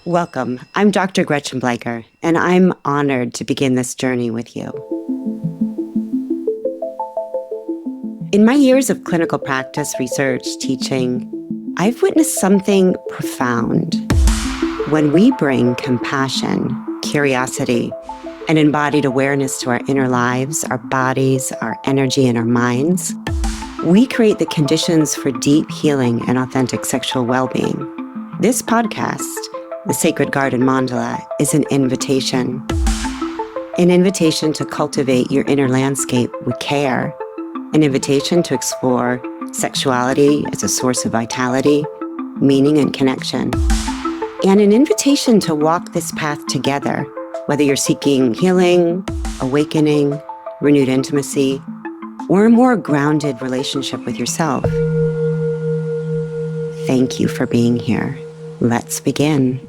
Welcome. I'm Dr. Gretchen Blycker, and I'm honored to begin this journey with you. In my years of clinical practice, research, teaching, I've witnessed something profound. When we bring compassion, curiosity, and embodied awareness to our inner lives, our bodies, our energy, and our minds, we create the conditions for deep healing and authentic sexual well-being. This podcast, The Sacred Garden Mandala, is an invitation to cultivate your inner landscape with care, an invitation to explore sexuality as a source of vitality, meaning, and connection, and an invitation to walk this path together, whether you're seeking healing, awakening, renewed intimacy, or a more grounded relationship with yourself. Thank you for being here. Let's begin.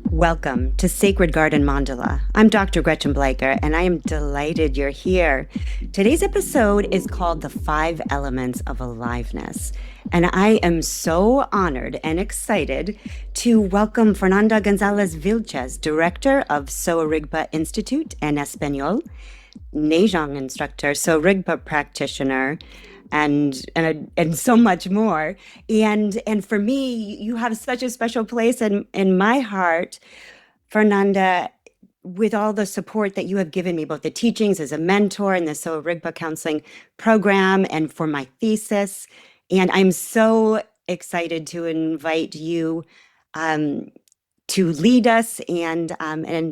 Welcome to Sacred Garden Mandala. I'm Dr. Gretchen Blycker, and I am delighted you're here. Today's episode is called The 5 Elements of Aliveness, and I am so honored and excited to welcome Fernanda González-Vilchis, Director of Sowa Rigpa Institute en Español, Nejang instructor, Sowa Rigpa practitioner, and so much more. And for me, you have such a special place in my heart, Fernanda, with all the support that you have given me, both the teachings as a mentor in the Sowa Rigpa counseling program and for my thesis. And I'm so excited to invite you to lead us and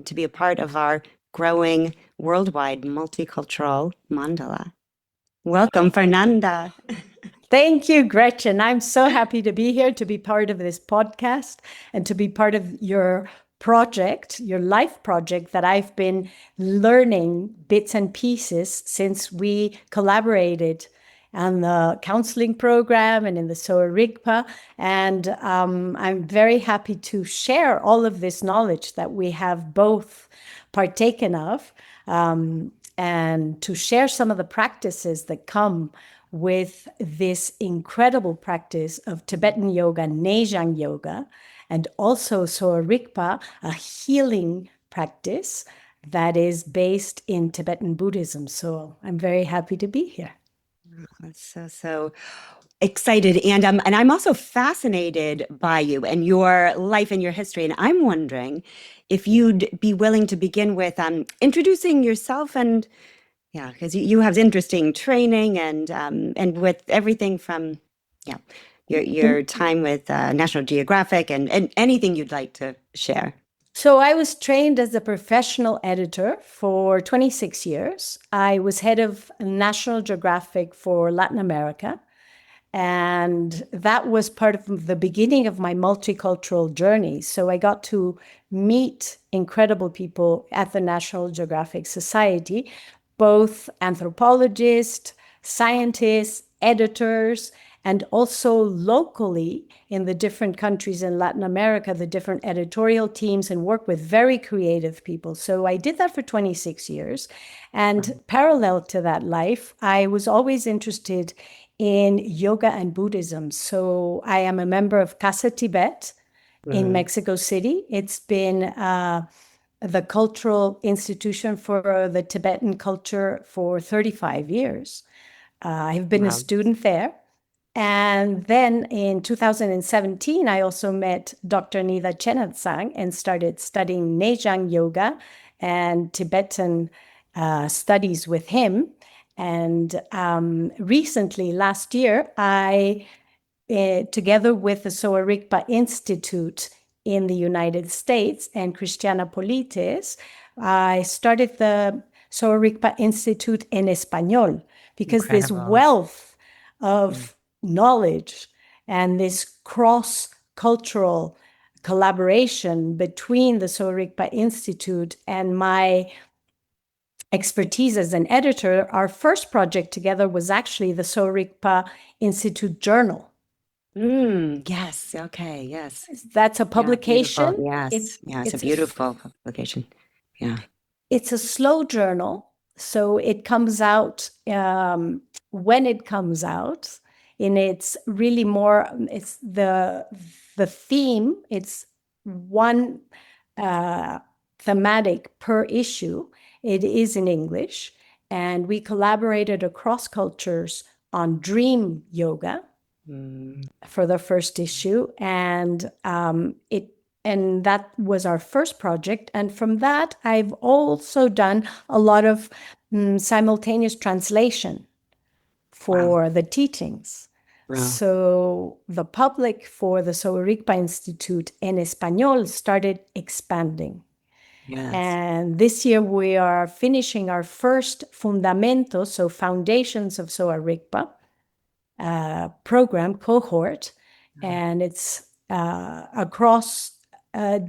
to be a part of our growing worldwide multicultural mandala. Welcome, Fernanda. Thank you, Gretchen. I'm so happy to be here, to be part of this podcast, and to be part of your project, your life project that I've been learning bits and pieces since we collaborated on the counseling program and in the Sowa Rigpa. And I'm very happy to share all of this knowledge that we have both partaken of, and to share some of the practices that come with this incredible practice of Tibetan yoga, Nejang Yoga, and also Sowa Rigpa, a healing practice that is based in Tibetan Buddhism. So I'm very happy to be here. So excited. And I'm also fascinated by you and your life and your history. And I'm wondering if you'd be willing to begin with introducing yourself, and because you have interesting training and with everything from your time with National Geographic and anything you'd like to share. So I was trained as a professional editor for 26 years. I was head of National Geographic for Latin America. And that was part of the beginning of my multicultural journey. So I got to meet incredible people at the National Geographic Society, both anthropologists, scientists, editors, and also locally in the different countries in Latin America, the different editorial teams, and work with very creative people. So I did that for 26 years. And parallel to that life, I was always interested in yoga and Buddhism. So I am a member of Casa Tibet in Mexico City. It's been the cultural institution for the Tibetan culture for 35 years. I've been a student there. And then in 2017, I also met Dr. Nida Chenatsang and started studying Nejang Yoga and Tibetan studies with him. And recently, last year, I, together with the Sowa Rigpa Institute in the United States and Cristiana Polites, I started the Sowa Rigpa Institute en Español, because this wealth of knowledge and this cross-cultural collaboration between the Sowa Rigpa Institute and my expertise as an editor, our first project together was actually the Sowa Rigpa Institute Journal. Yes. Okay. Yes. That's a publication. Yes. It's a beautiful publication. Yeah. It's a slow journal So it comes out when it comes out, and it's really more. It's the theme. It's one thematic per issue. It is in English, and we collaborated across cultures on dream yoga for the first issue, and that was our first project. And from that, I've also done a lot of simultaneous translation for the teachings. Wow. So the public for the Sowa Rigpa Institute en Español started expanding. Yes. And this year we are finishing our first fundamentos, so foundations of Sowa Rigpa program cohort, and it's across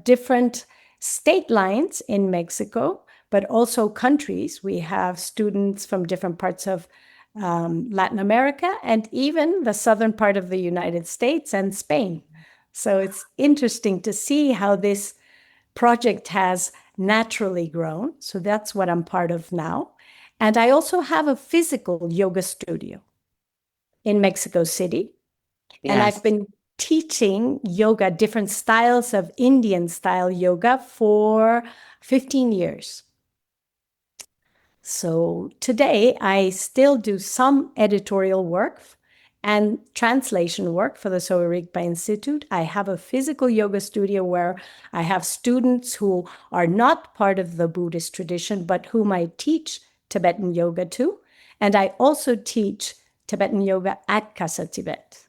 different state lines in Mexico, but also countries. We have students from different parts of Latin America and even the southern part of the United States and Spain. So it's interesting to see how this project has naturally grown. So that's what I'm part of now. And I also have a physical yoga studio in Mexico City. Yes. And I've been teaching yoga, different styles of Indian style yoga for 15 years. So today I still do some editorial work and translation work for the Sowa Rigpa Institute. I have a physical yoga studio where I have students who are not part of the Buddhist tradition, but whom I teach Tibetan yoga to. And I also teach Tibetan yoga at Casa Tibet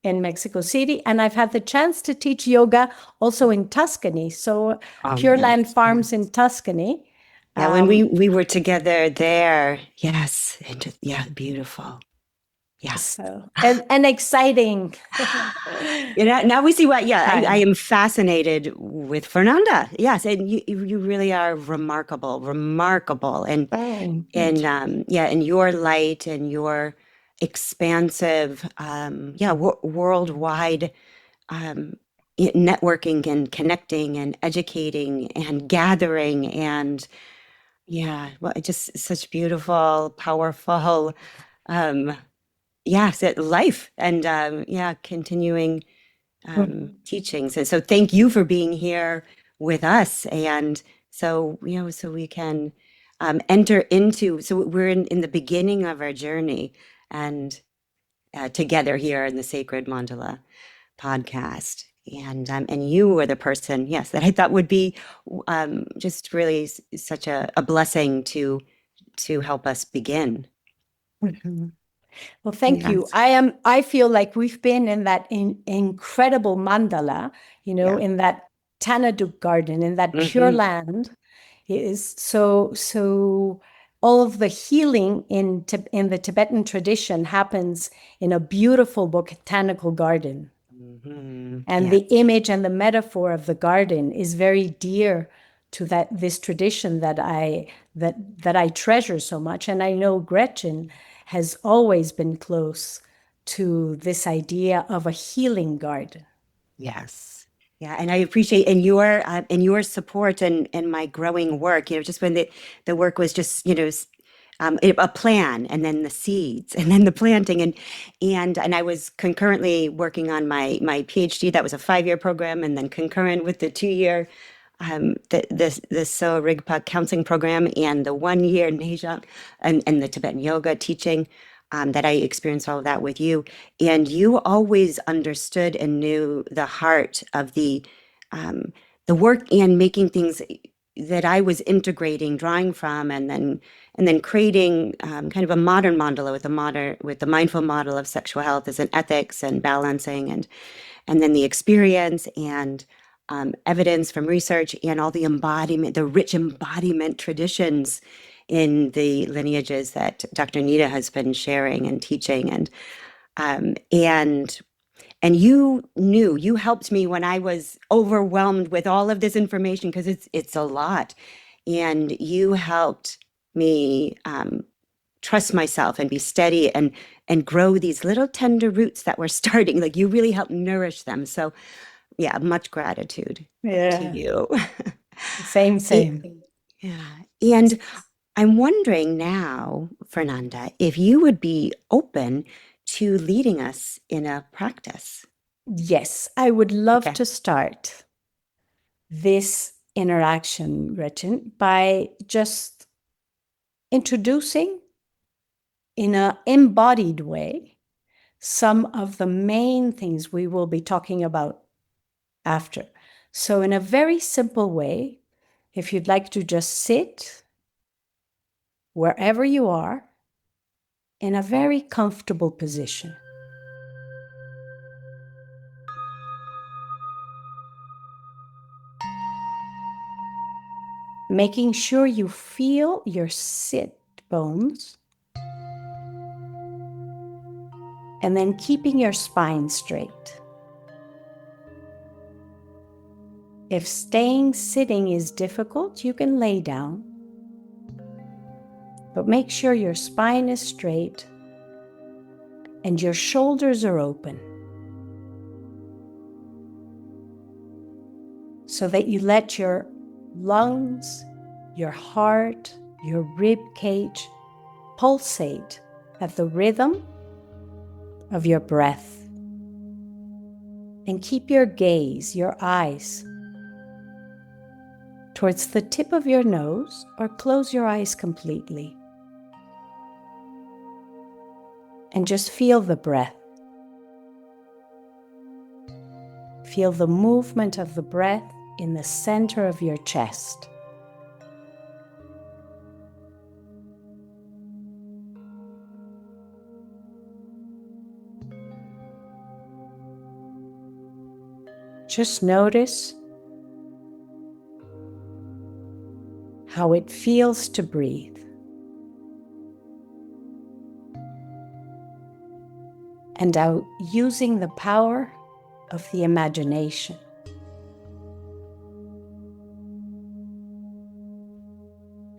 in Mexico City. And I've had the chance to teach yoga also in Tuscany. So Pure Land Farms in Tuscany. Yeah, when we were together there, yes, beautiful. Yes. So, and exciting. Now we see what, I am fascinated with Fernanda. Yes, and you really are remarkable, and and your light and your expansive, worldwide networking and connecting and educating and gathering and just such beautiful, powerful, life and continuing teachings. And so thank you for being here with us. And so, so we can enter into, so we're in the beginning of our journey and together here in the Sacred Mandala podcast. And you were the person, yes, that I thought would be just really such a blessing to help us begin. Well, thank you. I feel like we've been in that incredible mandala, in that Tanaduk garden, in that pure land. It is so all of the healing in the Tibetan tradition happens in a beautiful botanical garden. And the image and the metaphor of the garden is very dear to this tradition that I treasure so much. And I know Gretchen has always been close to this idea of a healing garden. Yes. Yeah, and I appreciate your support and my growing work. Just when the work was just a plan, and then the seeds, and then the planting, and I was concurrently working on my PhD. That was a 5-year program, and then concurrent with the 2-year the Sowa Rigpa counseling program and the 1-year Nejang and the Tibetan yoga teaching. That I experienced all of that with you, and you always understood and knew the heart of the work and making things that I was integrating, drawing from, and then creating kind of a modern mandala with the mindful model of sexual health as an ethics and balancing, and then the experience and evidence from research and all the rich embodiment traditions in the lineages that Dr. Nita has been sharing and teaching, and you helped me when I was overwhelmed with all of this information, because it's a lot, and you helped me trust myself and be steady and grow these little tender roots that were starting. Like, you really helped nourish them. So much gratitude to you. Same. Yeah. And I'm wondering now, Fernanda, if you would be open to leading us in a practice. Yes, I would love Okay. to start this interaction, Gretchen, by just introducing in an embodied way some of the main things we will be talking about after. So in a very simple way, if you'd like to just sit wherever you are in a very comfortable position. Making sure you feel your sit bones and then keeping your spine straight. If staying sitting is difficult, you can lay down, but make sure your spine is straight and your shoulders are open so that you let your lungs, your heart, your rib cage pulsate at the rhythm of your breath. And keep your gaze, your eyes, towards the tip of your nose, or close your eyes completely. And just feel the breath. Feel the movement of the breath in the center of your chest. Just notice how it feels to breathe. And now using the power of the imagination.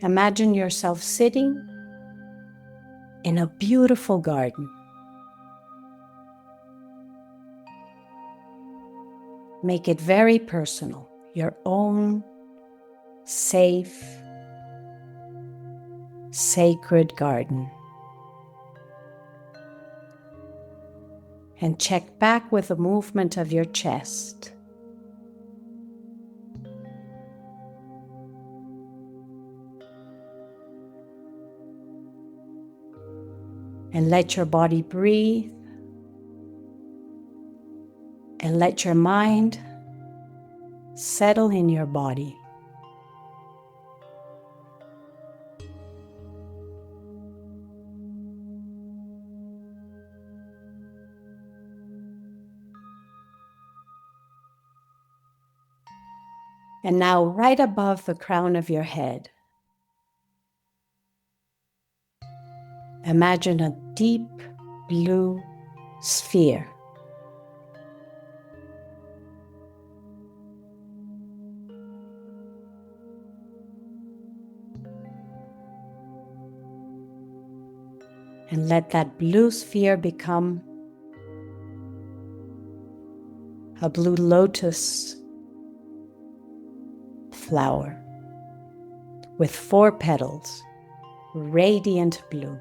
Imagine yourself sitting in a beautiful garden. Make it very personal, your own safe, sacred garden. And check back with the movement of your chest. And let your body breathe. And let your mind settle in your body. And now, right above the crown of your head, imagine a deep blue sphere. And let that blue sphere become a blue lotus flower with 4 petals, radiant blue,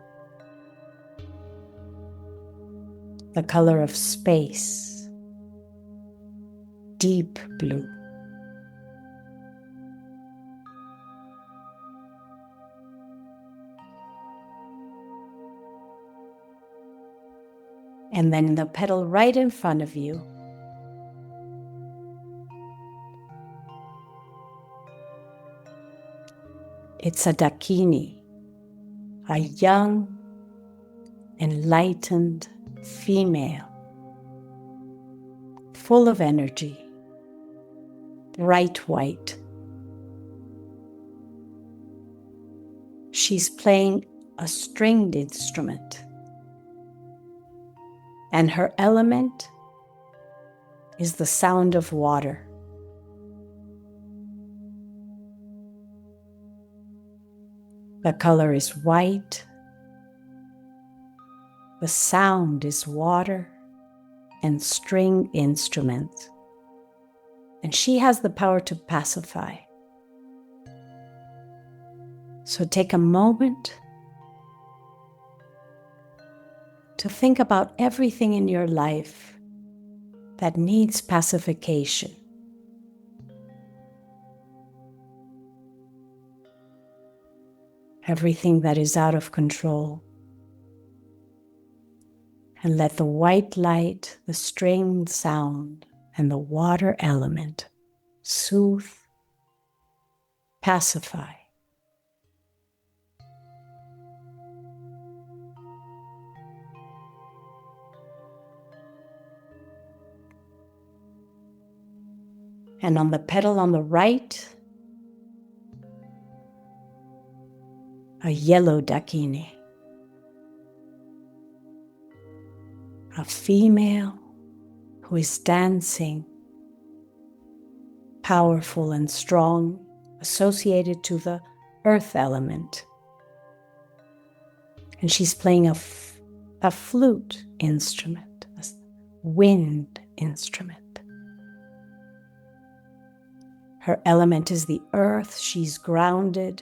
the color of space, deep blue. And then the petal right in front of you, it's a Dakini, a young, enlightened female, full of energy, bright white. She's playing a stringed instrument, and her element is the sound of water. The color is white. The sound is water and string instruments. And she has the power to pacify. So take a moment to think about everything in your life that needs pacification. Everything that is out of control. And let the white light, the stringed sound, and the water element soothe, pacify. And on the petal on the right, a yellow dakini, a female who is dancing, powerful and strong, associated to the earth element. And she's playing a flute instrument, a wind instrument. Her element is the earth. She's grounded.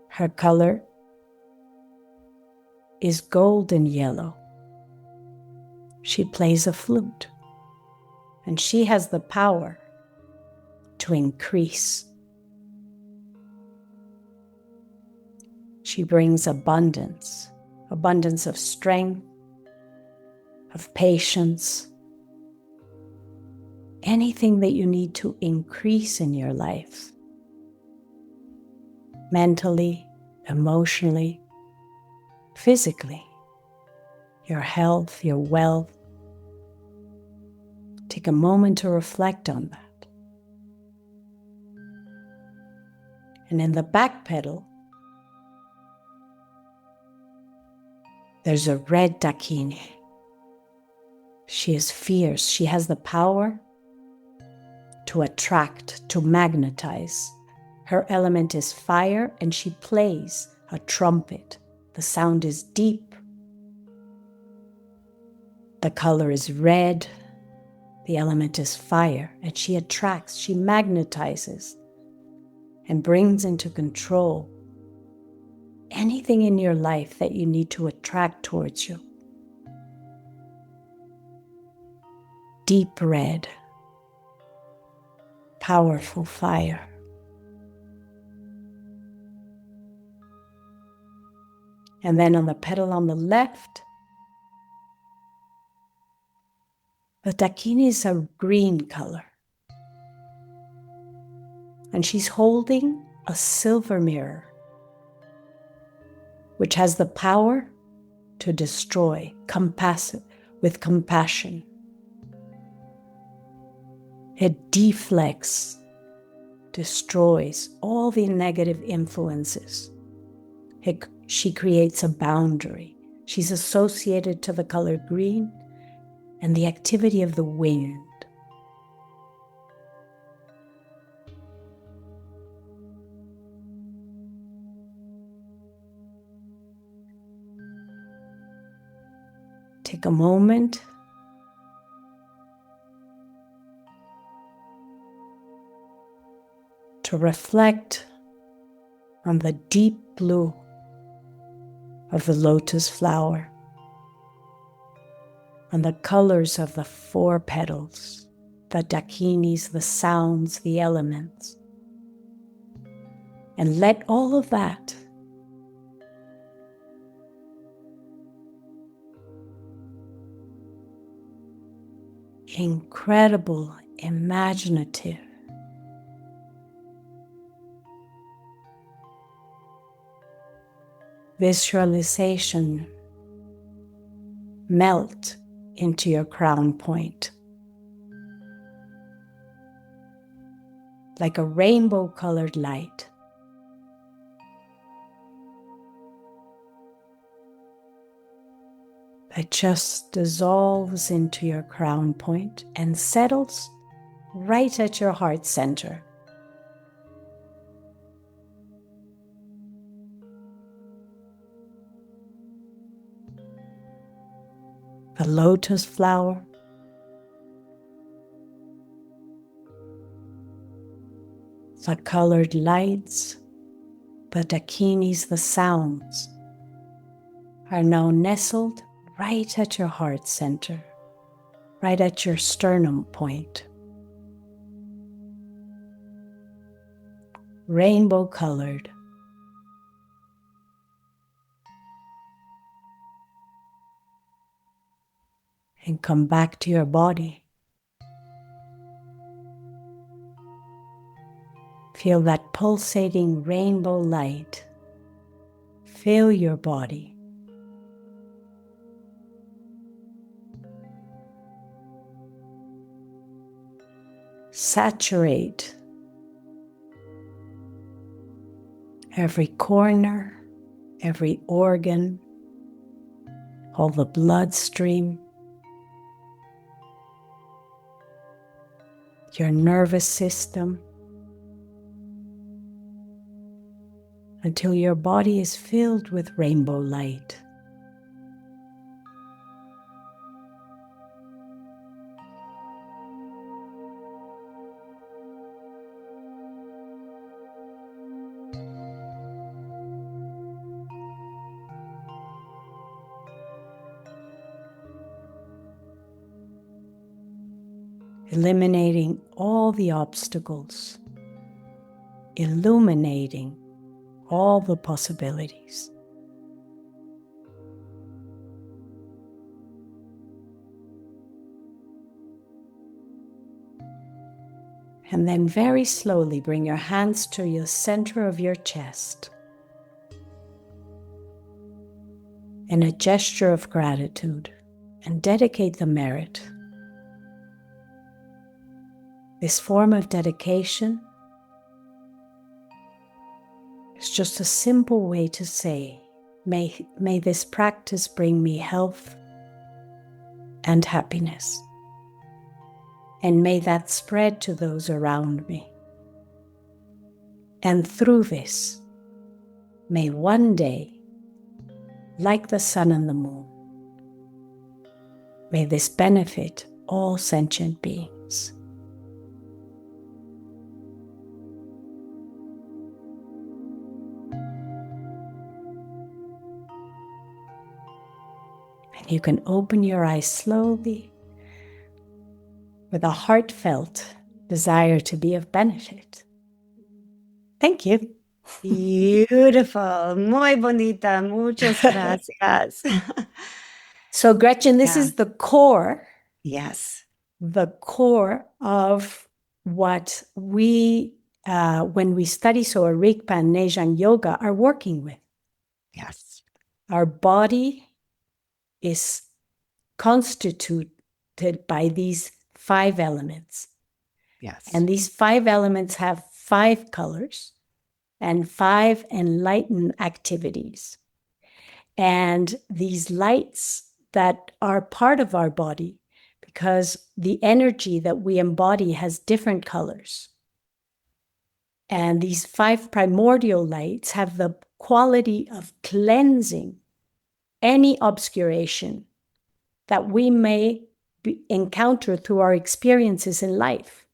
Her color is golden yellow. She plays a flute, and she has the power to increase. She brings abundance of strength, of patience, anything that you need to increase in your life, mentally, emotionally, physically, your health, your wealth. Take a moment to reflect on that. And in the back petal, there's a red dakini. She is fierce. She has the power to attract, to magnetize. Her element is fire, and she plays a trumpet. The sound is deep. The color is red. The element is fire, and she attracts, she magnetizes, and brings into control anything in your life that you need to attract towards you. Deep red, powerful fire. And then on the petal on the left, the dakini is a green color. And she's holding a silver mirror, which has the power to destroy, with compassion. It deflects, destroys all the negative influences. She creates a boundary. She's associated to the color green and the activity of the wind. Take a moment to reflect on the deep blue of the lotus flower, on the colors of the 4 petals, the dakinis, the sounds, the elements. And let all of that incredible, imaginative, visualization melt into your crown point. Like a rainbow-colored light. That just dissolves into your crown point and settles right at your heart center. The lotus flower The colored lights, the Dakinis, the sounds, are now nestled right at your heart center, right at your sternum point. Rainbow colored. And come back to your body. Feel that pulsating rainbow light fill your body. Saturate every corner, every organ, all the bloodstream, your nervous system, until your body is filled with rainbow light. Eliminating all the obstacles, illuminating all the possibilities. And then very slowly bring your hands to the center of your chest in a gesture of gratitude and dedicate the merit. This form of dedication is just a simple way to say, may this practice bring me health and happiness. And may that spread to those around me. And through this, may one day, like the sun and the moon, may this benefit all sentient beings. And you can open your eyes slowly with a heartfelt desire to be of benefit. Thank you. Beautiful. Muy bonita. Muchas gracias. So Gretchen, this is the core. Yes. The core of what we, when we study Sowa Rigpa and Nejang Yoga, are working with. Yes. Our body is constituted by these 5 elements. Yes. And these 5 elements have 5 colors and 5 enlightened activities. And these lights that are part of our body, because the energy that we embody has different colors. And these 5 primordial lights have the quality of cleansing any obscuration that we may encounter through our experiences in life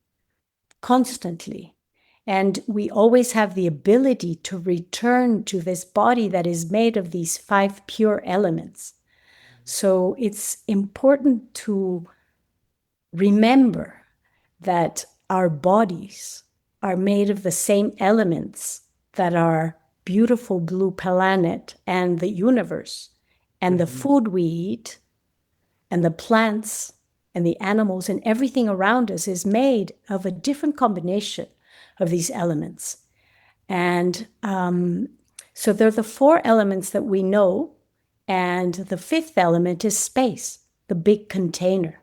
constantly. And we always have the ability to return to this body that is made of these 5 pure elements. So it's important to remember that our bodies are made of the same elements that our beautiful blue planet and the universe, and the food we eat, and the plants, and the animals, and everything around us is made of a different combination of these elements. And so they're the 4 elements that we know, and the 5th element is space, the big container.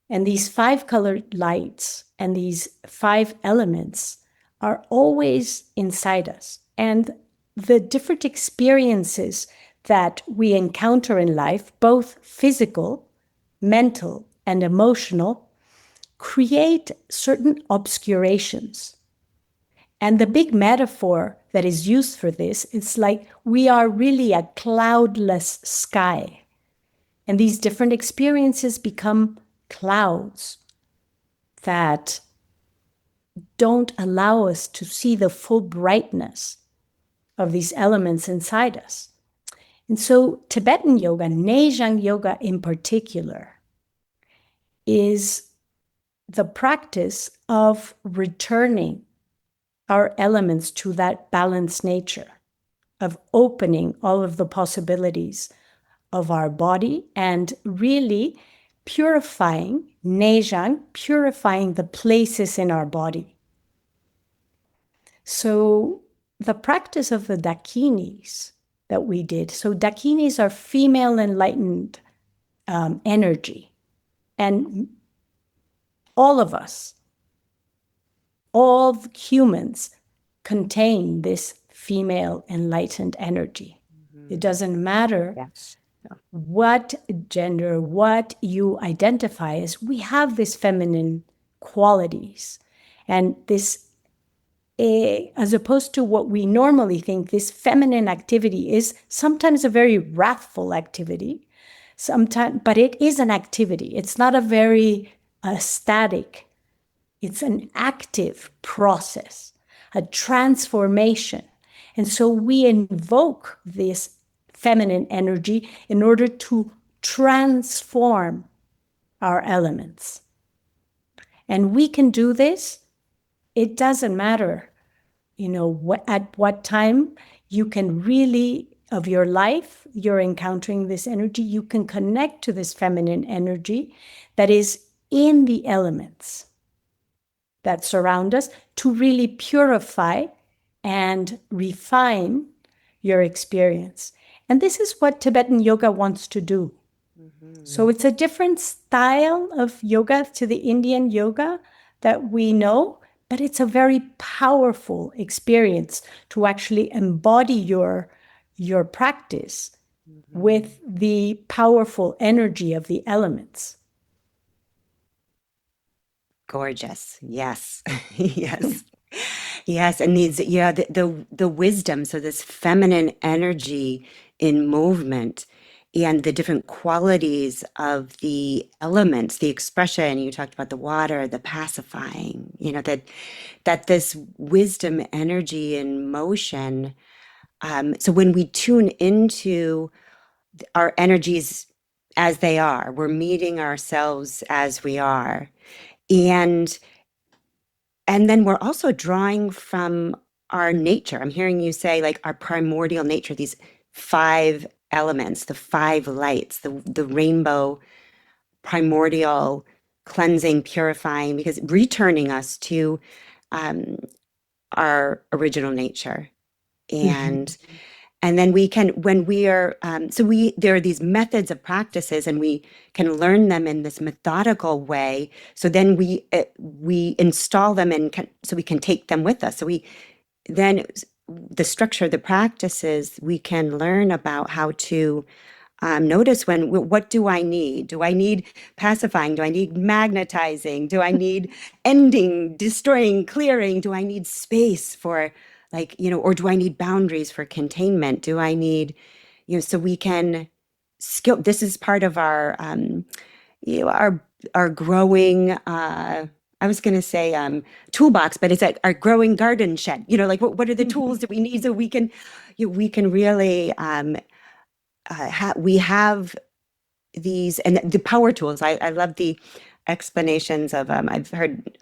And these 5 colored lights and these 5 elements are always inside us. And the different experiences that we encounter in life, both physical, mental, and emotional, create certain obscurations. And the big metaphor that is used for this is like we are really a cloudless sky. And these different experiences become clouds that don't allow us to see the full brightness of these elements inside us. And so Tibetan yoga, Nejang Yoga in particular, is the practice of returning our elements to that balanced nature, of opening all of the possibilities of our body and really purifying, Nejang, purifying the places in our body. So the practice of the Dakinis that we did, so Dakinis are female enlightened energy. And all of us, all humans contain this female enlightened energy. Mm-hmm. It doesn't matter what gender, what you identify as, we have these feminine qualities. And this, as opposed to what we normally think, this feminine activity is sometimes a very wrathful activity, sometimes, but it is an activity. It's not a very static. It's an active process, a transformation. And so we invoke this feminine energy in order to transform our elements. And we can do this. It doesn't matter, at what time you can really, of your life, you're encountering this energy. You can connect to this feminine energy that is in the elements that surround us to really purify and refine your experience. And this is what Tibetan yoga wants to do. Mm-hmm. So it's a different style of yoga to the Indian yoga that we know, but it's a very powerful experience to actually embody your practice mm-hmm. with the powerful energy of the elements. Gorgeous. Yes. Yes. Yes. And these, the wisdom. So this feminine energy in movement and the different qualities of the elements, the expression, you talked about the water, the pacifying, that this wisdom energy in motion. So when we tune into our energies as they are, we're meeting ourselves as we are. And then we're also drawing from our nature. I'm hearing you say like our primordial nature, these 5 elements, the 5 lights, the rainbow, primordial, cleansing, purifying, because returning us to our original nature. And mm-hmm. And then we can, when we are, there are these methods of practices and we can learn them in this methodical way. So then we install them so we can take them with us. So the structure of the practices, we can learn about how to notice what do I need? Do I need pacifying? Do I need magnetizing? Do I need ending, destroying, clearing? Do I need space for or do I need boundaries for containment? Do I need, so we can this is part of our, our growing, I was going to say toolbox, but it's our growing garden shed, what are the tools that we need so we can really, we have these, and the power tools. I love the explanations of, I've heard,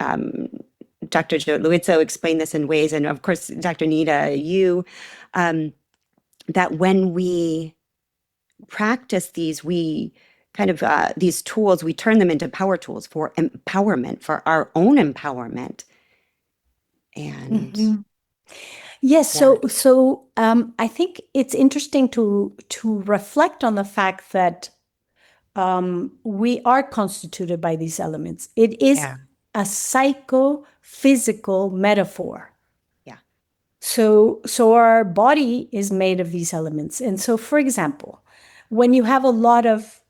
Dr. Joe Luizzo explain this in ways, and of course, Dr. Nita, you, that when we practice these, we kind of, these tools, we turn them into power tools for empowerment, for our own empowerment. And mm-hmm. Yes, yeah. So I think it's interesting to reflect on the fact that we are constituted by these elements. It is a psychophysical metaphor. Yeah. So our body is made of these elements. And so, for example, when you have a lot of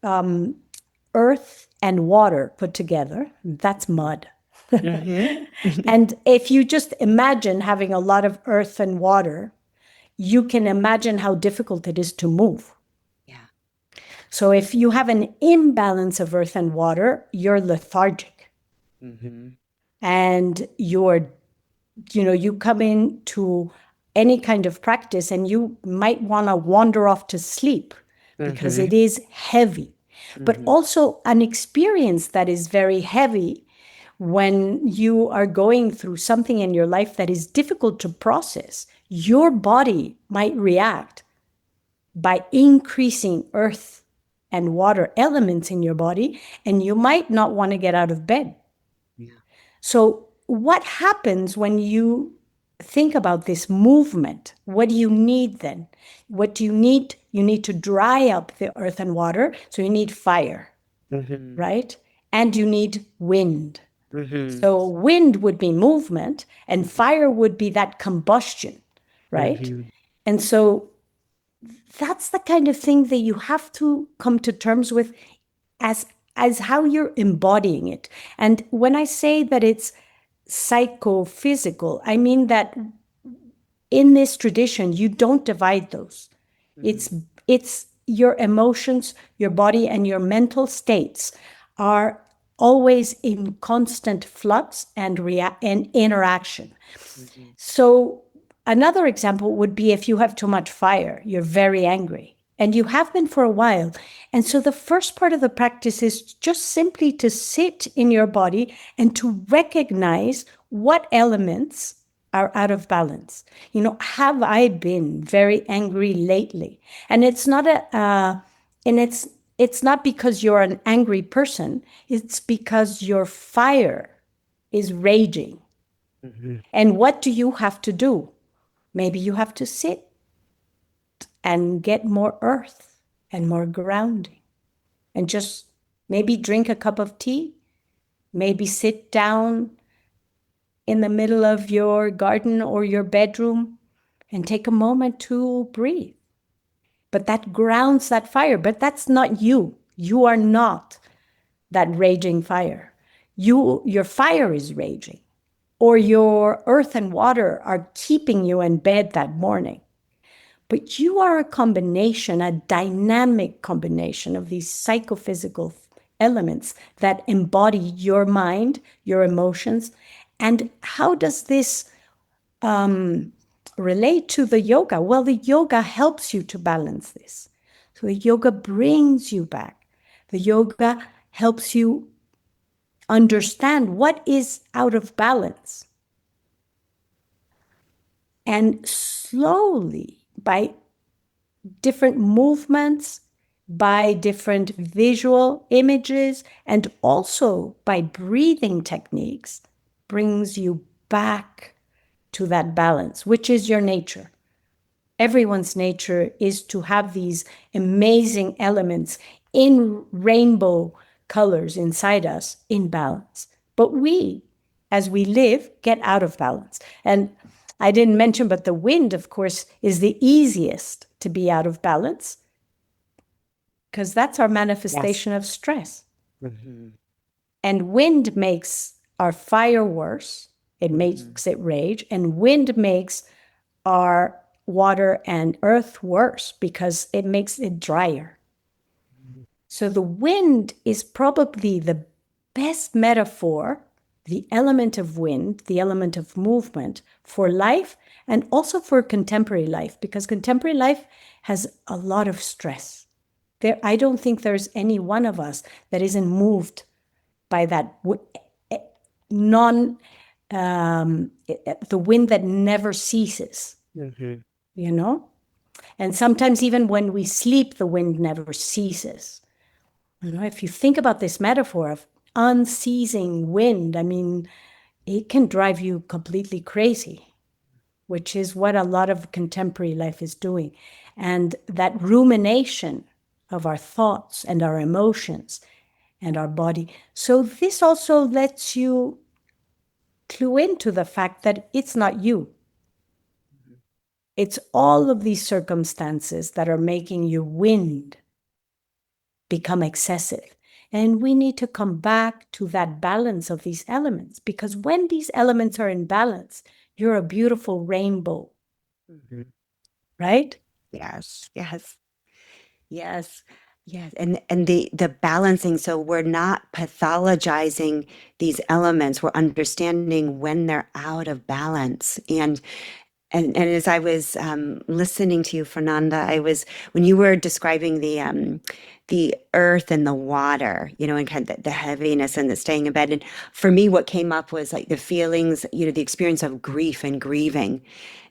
earth and water put together, that's mud. Mm-hmm. And if you just imagine having a lot of earth and water, you can imagine how difficult it is to move. So if you have an imbalance of earth and water, you're lethargic. Mm-hmm. And you're you come into any kind of practice and you might want to wander off to sleep because it is heavy, but also an experience that is very heavy when you are going through something in your life that is difficult to process. Your body might react by increasing earth and water elements in your body, and you might not want to get out of bed. So what happens when you think about this movement? What do you need then? What do you need? You need to dry up the earth and water. So you need fire, right? And you need wind. So wind would be movement and fire would be that combustion, right? And so that's the kind of thing that you have to come to terms with as how you're embodying it. And when I say that it's psychophysical, I mean that in this tradition, you don't divide those. It's your emotions, your body, and your mental states are always in constant flux and interaction. So another example would be if you have too much fire, you're very angry, and you have been for a while. And so the first part of the practice is just simply to sit in your body and to recognize what elements are out of balance. Have I been very angry lately? And it's not it's not because you're an angry person. It's because your fire is raging. And what do you have to do? Maybe you have to sit and get more earth and more grounding and just maybe drink a cup of tea, maybe sit down in the middle of your garden or your bedroom and take a moment to breathe. But that grounds that fire. But that's not you. You are not that raging fire. Your fire is raging, or your earth and water are keeping you in bed that morning. But you are a combination, a dynamic combination of these psychophysical elements that embody your mind, your emotions. And how does this relate to the yoga? Well, the yoga helps you to balance this. So the yoga brings you back. The yoga helps you understand what is out of balance. And slowly, by different movements, by different visual images, and also by breathing techniques, brings you back to that balance, which is your nature. Everyone's nature is to have these amazing elements in rainbow colors inside us in balance. But we, as we live, get out of balance. And I didn't mention, but the wind, of course, is the easiest to be out of balance because that's our manifestation of stress. And wind makes our fire worse. It makes it rage. And wind makes our water and earth worse because it makes it drier. So the wind is probably the best metaphor, the element of wind, the element of movement for life and also for contemporary life, because contemporary life has a lot of stress. I don't think there's any one of us that isn't moved by that the wind that never ceases, And sometimes even when we sleep, the wind never ceases. If you think about this metaphor of unceasing wind, I mean, it can drive you completely crazy, which is what a lot of contemporary life is doing. And that rumination of our thoughts and our emotions and our body. So this also lets you clue into the fact that it's not you. It's all of these circumstances that are making your wind become excessive. And we need to come back to that balance of these elements, because when these elements are in balance, you're a beautiful rainbow. Right? Yes, yes, yes. Yeah, and the balancing, so we're not pathologizing these elements, we're understanding when they're out of balance. And as I was listening to you, Fernanda, I was when you were describing the earth and the water, and kind of the heaviness and the staying in bed. And for me, what came up was like the feelings, the experience of grief and grieving.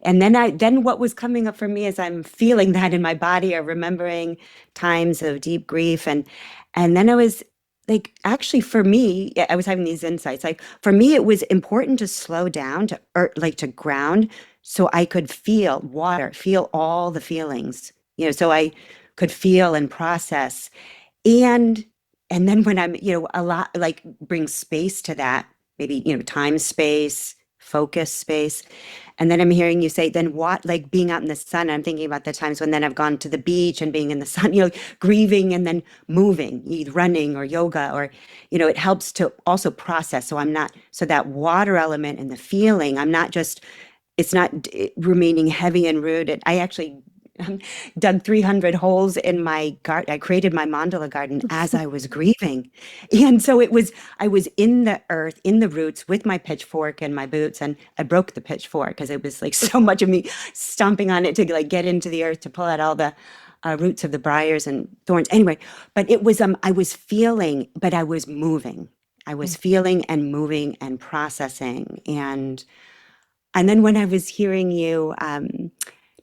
And then what was coming up for me as I'm feeling that in my body or remembering times of deep grief, and then I was like, actually, for me, I was having these insights. Like for me, it was important to slow down, to ground, so I could feel water, feel all the feelings, so I could feel and process. And and then when I'm, a lot like bring space to that, maybe, time space, focus space. And then I'm hearing you say, then what, like being out in the sun, I'm thinking about the times when then I've gone to the beach and being in the sun, grieving and then moving, either running or yoga, or, it helps to also process. So I'm not, so that water element and the feeling, I'm not just, it's not remaining heavy and rooted. I actually dug 300 holes in my garden. I created my mandala garden as I was grieving. And so I was in the earth, in the roots with my pitchfork and my boots. And I broke the pitchfork because it was like so much of me stomping on it to like get into the earth to pull out all the roots of the briars and thorns. Anyway, but I was feeling, but I was moving. I was feeling and moving and processing. And then when I was hearing you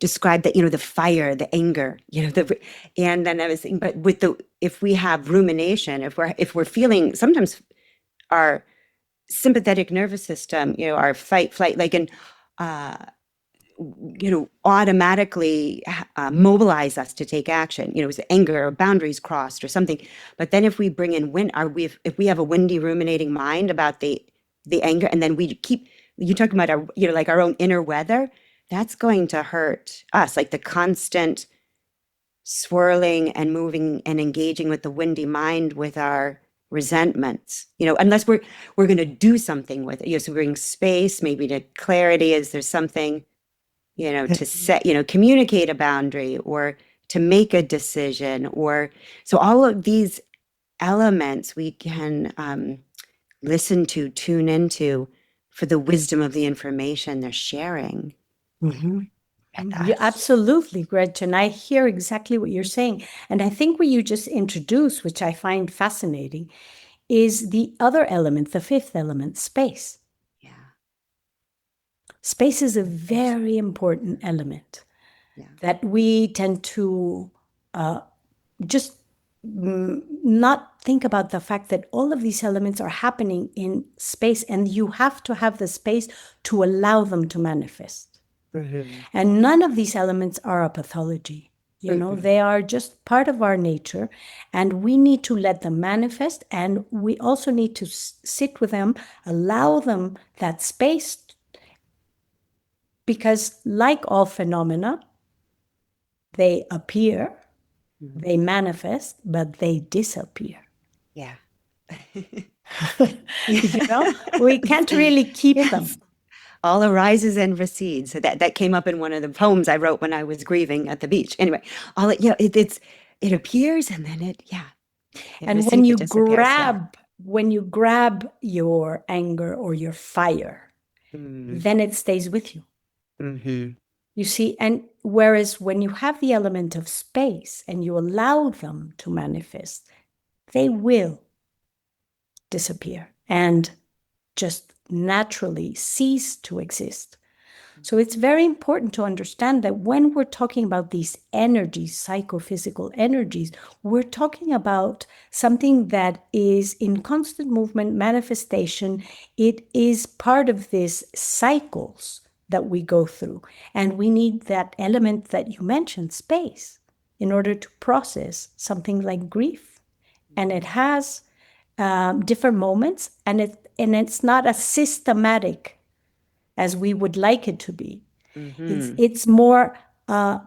describe that, the fire, the anger, and then I was thinking, but if we have rumination, if we're feeling, sometimes our sympathetic nervous system, our fight, flight, like, and automatically mobilize us to take action. It's anger or boundaries crossed or something. But then if we bring in if we have a windy, ruminating mind about the anger, and then we keep you talking about our, like our own inner weather, that's going to hurt us. Like the constant swirling and moving and engaging with the windy mind with our resentments, unless we're going to do something with it. So bring space, maybe to clarity. Is there something, to set, communicate a boundary or to make a decision, or so all of these elements we can listen to, tune into for the wisdom of the information they're sharing. Yeah, absolutely, Gretchen. I hear exactly what you're saying. And I think what you just introduced, which I find fascinating, is the other element, the fifth element, space. Yeah. Space is a very important element that we tend to just not think about the fact that all of these elements are happening in space, and you have to have the space to allow them to manifest. And none of these elements are a pathology. They are just part of our nature, and we need to let them manifest, and we also need to sit with them, allow them that space, because like all phenomena, they appear, they manifest, but they disappear. Yeah. We can't really keep them. All arises and recedes. So that came up in one of the poems I wrote when I was grieving at the beach. Anyway, it appears and then it And when you grab your anger or your fire, then it stays with you. You see, and whereas when you have the element of space and you allow them to manifest, they will disappear and just naturally cease to exist. So it's very important to understand that when we're talking about these energies, psychophysical energies, we're talking about something that is in constant movement, manifestation. It is part of these cycles that we go through. And we need that element that you mentioned, space, in order to process something like grief. And it has different moments, and it's not as systematic as we would like it to be. It's more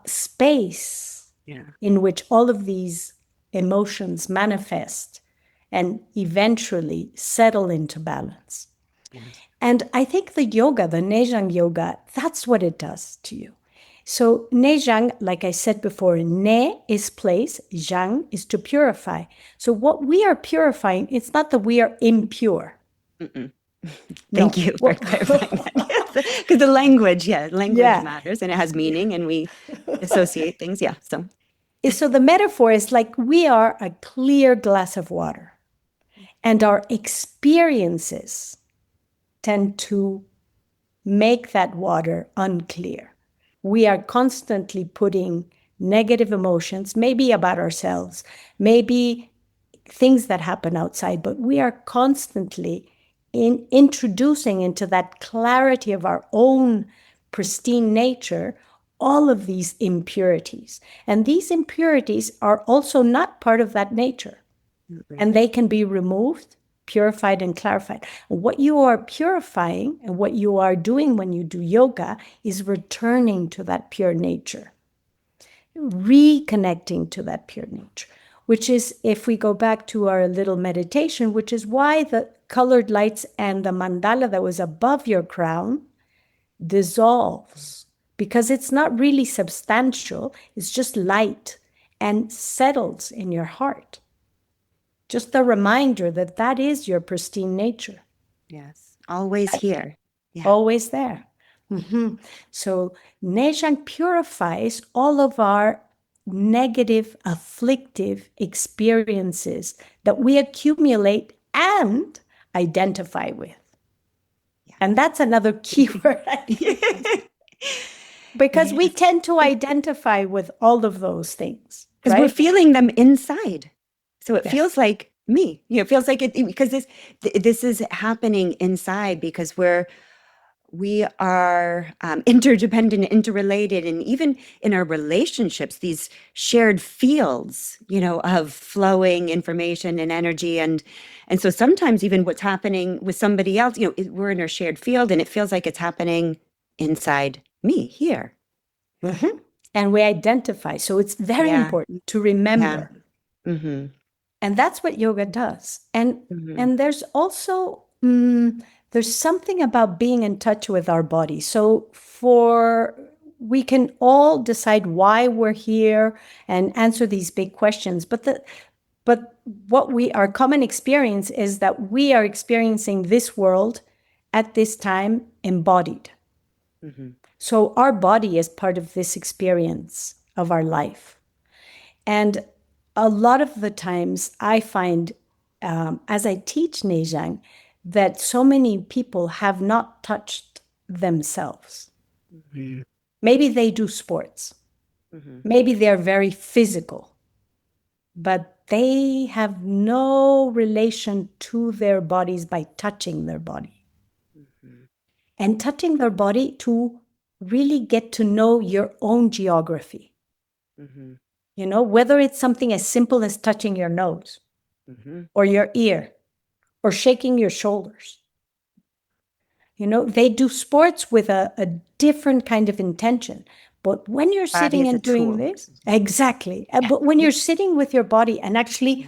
space in which all of these emotions manifest and eventually settle into balance. And I think the yoga, the Nejang Yoga, that's what it does to you. So Nejang, like I said before, ne is place, jang is to purify. So what we are purifying, it's not that we are impure. Thank you for clarifying that. Because the language, language matters, and it has meaning, and we associate things. Yeah. So the metaphor is like we are a clear glass of water, and our experiences tend to make that water unclear. We are constantly putting negative emotions, maybe about ourselves, maybe things that happen outside, but we are constantly introducing into that clarity of our own pristine nature all of these impurities. And these impurities are also not part of that nature. And they can be removed, purified, and clarified. What you are purifying and what you are doing when you do yoga is returning to that pure nature, reconnecting to that pure nature, which is, if we go back to our little meditation, which is why the colored lights and the mandala that was above your crown dissolves, because it's not really substantial, it's just light and settles in your heart. Just a reminder that that is your pristine nature. Yes, always here. Yeah. Always there. So Nejang purifies all of our negative, afflictive experiences that we accumulate and identify with. Yeah. And that's another key word. Because we tend to identify with all of those things. Because we're feeling them inside. So it feels like me. It feels like it, because this is happening inside, because we are interdependent, interrelated, and even in our relationships, these shared fields, of flowing information and energy. And so sometimes even what's happening with somebody else, we're in our shared field, and it feels like it's happening inside me here. And we identify. So it's very important to remember. And that's what yoga does. And there's also, there's something about being in touch with our body. So we can all decide why we're here and answer these big questions. But what our common experience is that we are experiencing this world at this time embodied. So our body is part of this experience of our life. And a lot of the times I find, as I teach Nejang, that so many people have not touched themselves. Maybe they do sports. Maybe they're very physical, but they have no relation to their bodies by touching their body. And touching their body to really get to know your own geography. Whether it's something as simple as touching your nose or your ear or shaking your shoulders. They do sports with a different kind of intention. But when you're sitting and doing this, exactly. But when you're sitting with your body and actually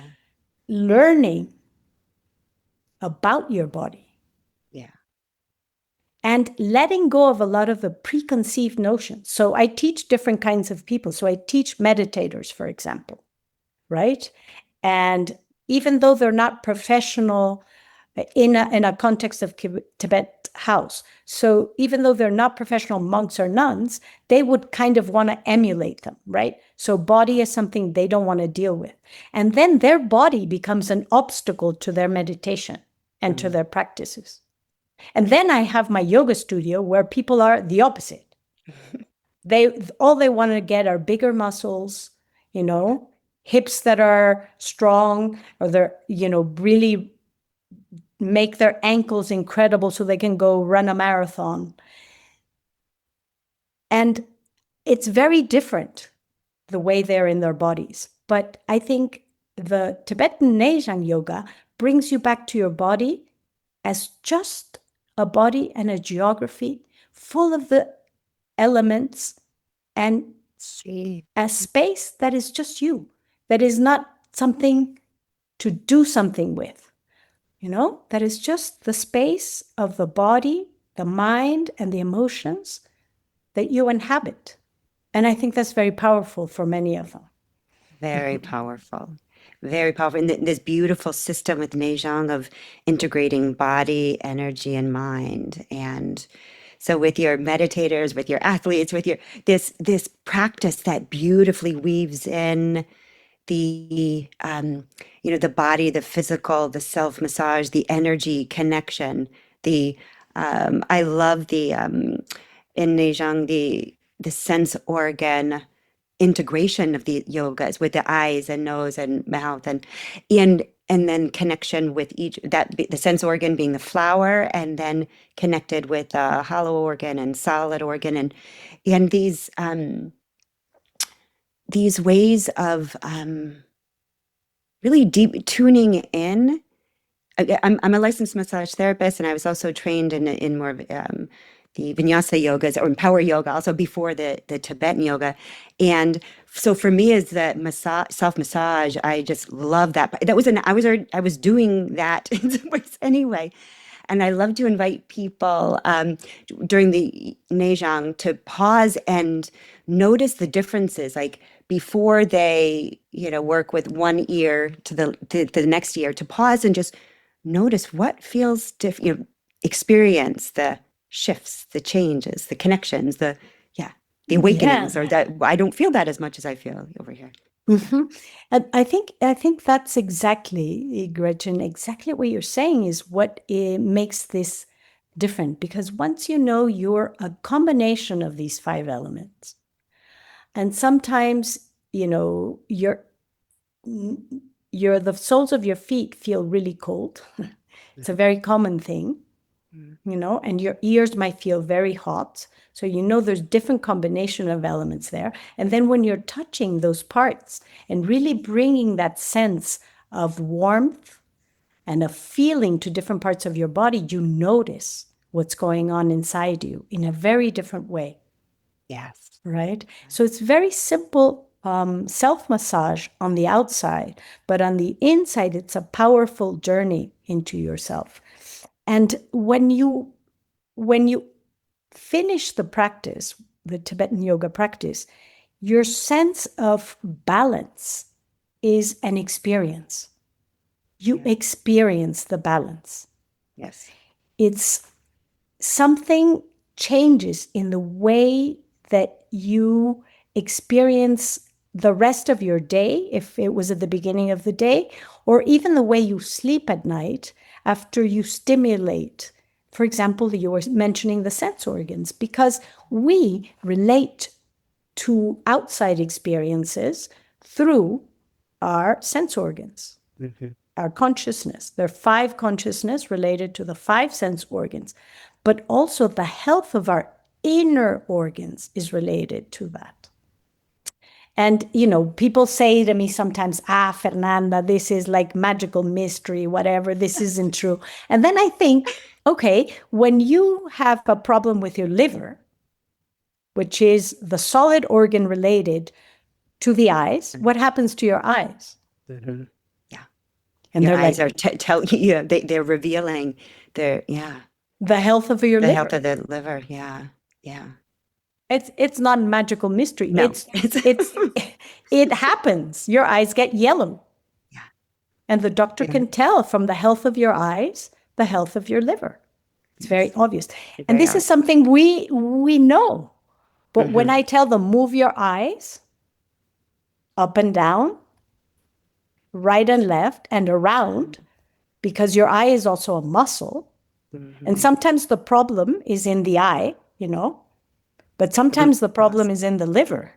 learning about your body, and letting go of a lot of the preconceived notions. So I teach different kinds of people. So I teach meditators, for example, right? And even though they're not professional in a context of Tibet house, so even though they're not professional monks or nuns, they would kind of want to emulate them, right? So body is something they don't want to deal with. And then their body becomes an obstacle to their meditation and to their practices. And then I have my yoga studio where people are the opposite. All they want to get are bigger muscles, hips that are strong, or they're, really make their ankles incredible so they can go run a marathon. And it's very different the way they're in their bodies. But I think the Tibetan Nejang Yoga brings you back to your body as just a body and a geography full of the elements and a space that is just you, that is not something to do something with, that is just the space of the body, the mind, and the emotions that you inhabit. And I think that's very powerful for many of them. Very powerful. Very powerful. And this beautiful system with Nejang of integrating body, energy, and mind. And so with your meditators, with your athletes, with your this practice that beautifully weaves in the the body, the physical, the self massage, the energy connection. The I love the in Nejang the sense organ integration of the yogas with the eyes and nose and mouth and then connection with each that the sense organ being the flower and then connected with a hollow organ and solid organ and these ways of really deep tuning in. I'm a licensed massage therapist, and I was also trained in more of the vinyasa yogas or power yoga, also before the Tibetan yoga. And so for me, as the massage, self massage, I just love that. That was I was doing that in some ways anyway. And I love to invite people during the Nejang to pause and notice the differences, like before they, work with one ear to the next ear, to pause and just notice what feels different, experience the shifts, the changes, the connections, the awakenings, or that I don't feel that as much as I feel over here. Mm-hmm. And I think that's exactly, Gretchen, exactly what you're saying is what makes this different. Because once you know you're a combination of these 5 elements, and sometimes, the soles of your feet feel really cold. It's a very common thing. And your ears might feel very hot. So there's different combination of elements there. And then when you're touching those parts and really bringing that sense of warmth and of feeling to different parts of your body, you notice what's going on inside you in a very different way. Yes. Right? So it's very simple self-massage on the outside, but on the inside, it's a powerful journey into yourself. And when you finish the practice, the Tibetan yoga practice, your sense of balance is an experience. You experience the balance. Yes. It's something changes in the way that you experience the rest of your day, if it was at the beginning of the day, or even the way you sleep at night after you stimulate. For example, you were mentioning the sense organs, because we relate to outside experiences through our sense organs, our consciousness. There are 5 consciousness related to the 5 sense organs, but also the health of our inner organs is related to that. And, people say to me sometimes, Fernanda, this is like magical mystery, whatever, this isn't true. And then I think, okay, when you have a problem with your liver, which is the solid organ related to the eyes, what happens to your eyes? Yeah. And your they're eyes like, are telling you, they're revealing the health of your liver. health of the liver. Yeah. Yeah. It's not a magical mystery. No. It happens. Your eyes get yellow. Yeah. And the doctor can tell from the health of your eyes, the health of your liver. It's very obvious. And this is something we know. But when I tell them, move your eyes up and down, right and left, and around, because your eye is also a muscle. And sometimes the problem is in the eye, but sometimes the problem is in the liver.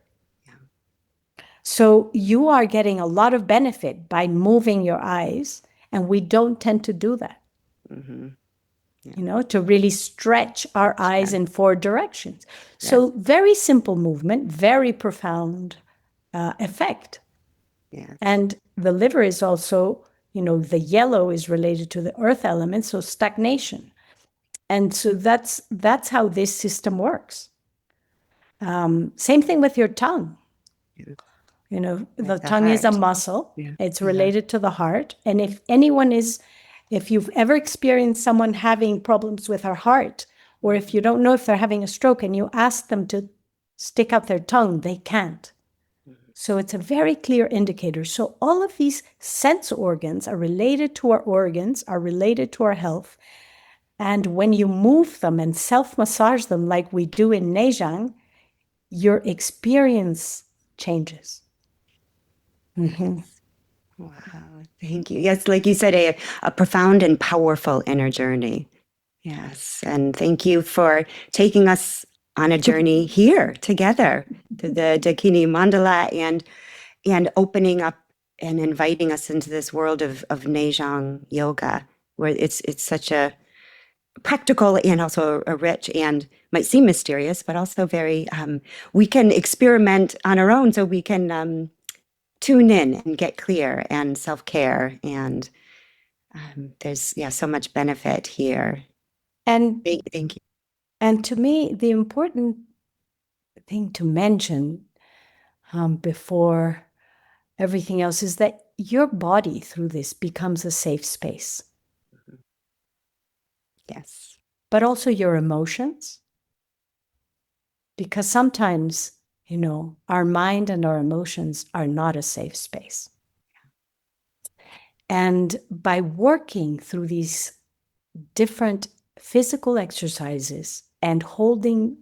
So you are getting a lot of benefit by moving your eyes, and we don't tend to do that. To really stretch our eyes in 4 directions. So very simple movement, very profound effect. And the liver is also, the yellow is related to the earth element, so stagnation. And so that's how this system works. Same thing with your tongue. The tongue is a muscle. It's related to the heart. And if you've ever experienced someone having problems with their heart, or if you don't know if they're having a stroke and you ask them to stick out their tongue, they can't. So it's a very clear indicator. So all of these sense organs are related to our organs, are related to our health. And when you move them and self-massage them like we do in Nejang, your experience changes. Mm-hmm. Wow, thank you. Yes, like you said, a profound and powerful inner journey. Yes, and thank you for taking us on a journey here together to the Dakini Mandala and opening up and inviting us into this world of Nejang Yoga, where it's such a practical and also a rich and might seem mysterious, but also very, we can experiment on our own, so we can tune in and get clear and self-care. And there's, so much benefit here. And Thank you. And to me, the important thing to mention before everything else is that your body through this becomes a safe space. Yes. But also your emotions. Because sometimes, our mind and our emotions are not a safe space. And by working through these different physical exercises and holding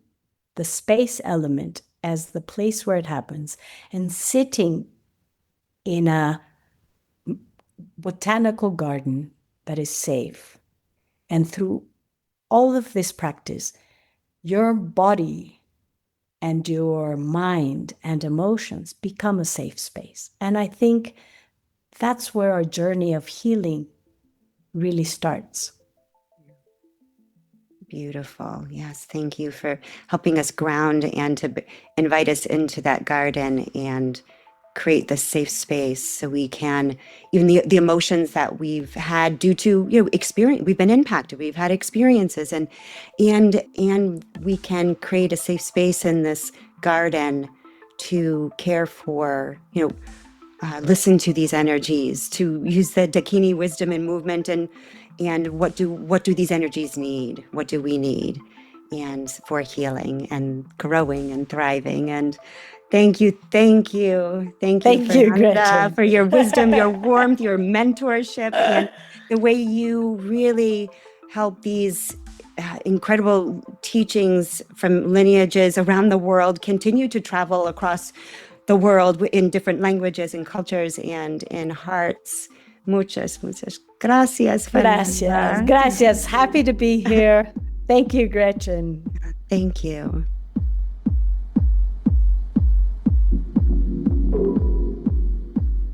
the space element as the place where it happens and sitting in a botanical garden that is safe, and through all of this practice, your body and your mind and emotions become a safe space. And I think that's where our journey of healing really starts. Beautiful. Yes. Thank you for helping us ground and to invite us into that garden and create this safe space so we can, even the emotions that we've had due to, experience, we've been impacted, we've had experiences, and we can create a safe space in this garden to care for, listen to these energies, to use the Dakini wisdom and movement, and what do these energies need? What do we need? And for healing and growing and thriving. And thank you, Fernanda, Gretchen, for your wisdom, your warmth, your mentorship, and the way you really help these incredible teachings from lineages around the world continue to travel across the world in different languages and cultures and in hearts. Muchas gracias, Fernanda. Gracias. Happy to be here. Thank you, Gretchen. Thank you.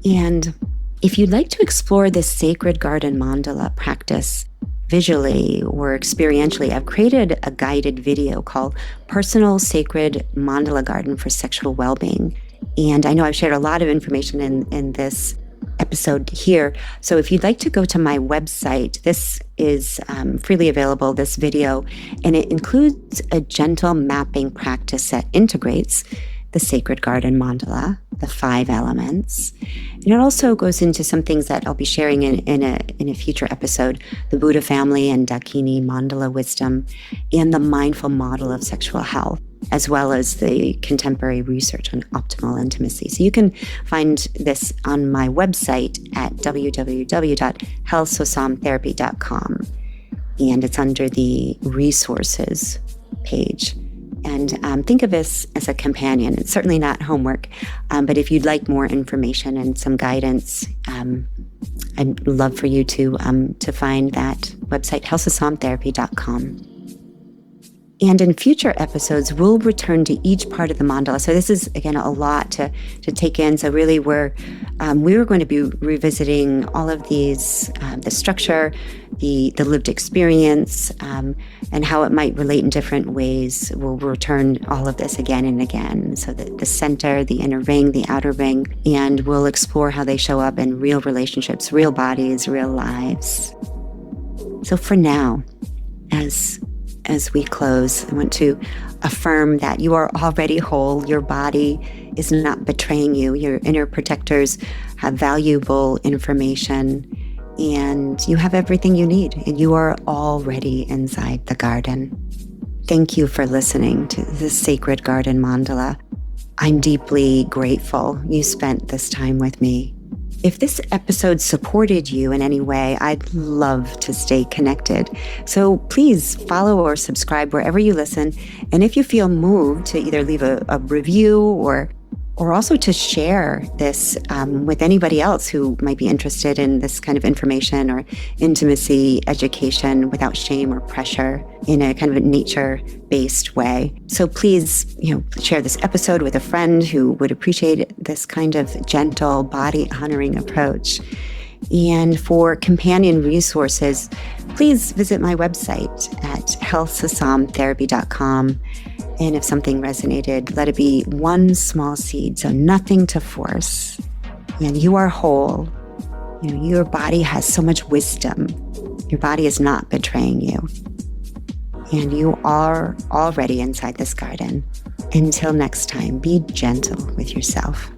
And if you'd like to explore this sacred garden mandala practice visually or experientially, I've created a guided video called Personal Sacred Mandala Garden for Sexual Wellbeing. And I know I've shared a lot of information in this episode here. So if you'd like to go to my website, this is freely available, this video, and it includes a gentle mapping practice that integrates the sacred garden mandala, the 5 elements. And it also goes into some things that I'll be sharing in a future episode, the Buddha family and Dakini mandala wisdom, and the mindful model of sexual health, as well as the contemporary research on optimal intimacy. So you can find this on my website at www.healthsosamtherapy.com. And it's under the resources page. And think of this as a companion. It's certainly not homework, but if you'd like more information and some guidance, I'd love for you to find that website, healthsosamtherapy.com. And in future episodes, we'll return to each part of the mandala. So this is, again, a lot to take in. So really, we were going to be revisiting all of these, the structure, the lived experience, and how it might relate in different ways. We'll return all of this again and again. So the center, the inner ring, the outer ring, and we'll explore how they show up in real relationships, real bodies, real lives. So for now, as we close, I want to affirm that you are already whole. Your body is not betraying you. Your inner protectors have valuable information, and you have everything you need, and you are already inside the garden. Thank you for listening to the Sacred Garden Mandala. I'm deeply grateful you spent this time with me. If this episode supported you in any way, I'd love to stay connected. So please follow or subscribe wherever you listen. And if you feel moved to either leave a review or also to share this with anybody else who might be interested in this kind of information or intimacy education without shame or pressure in a kind of a nature-based way. So please, share this episode with a friend who would appreciate this kind of gentle, body-honoring approach. And for companion resources, please visit my website at healthsasamtherapy.com. And if something resonated, let it be one small seed, so nothing to force. And you are whole. Your body has so much wisdom. Your body is not betraying you. And you are already inside this garden. Until next time, be gentle with yourself.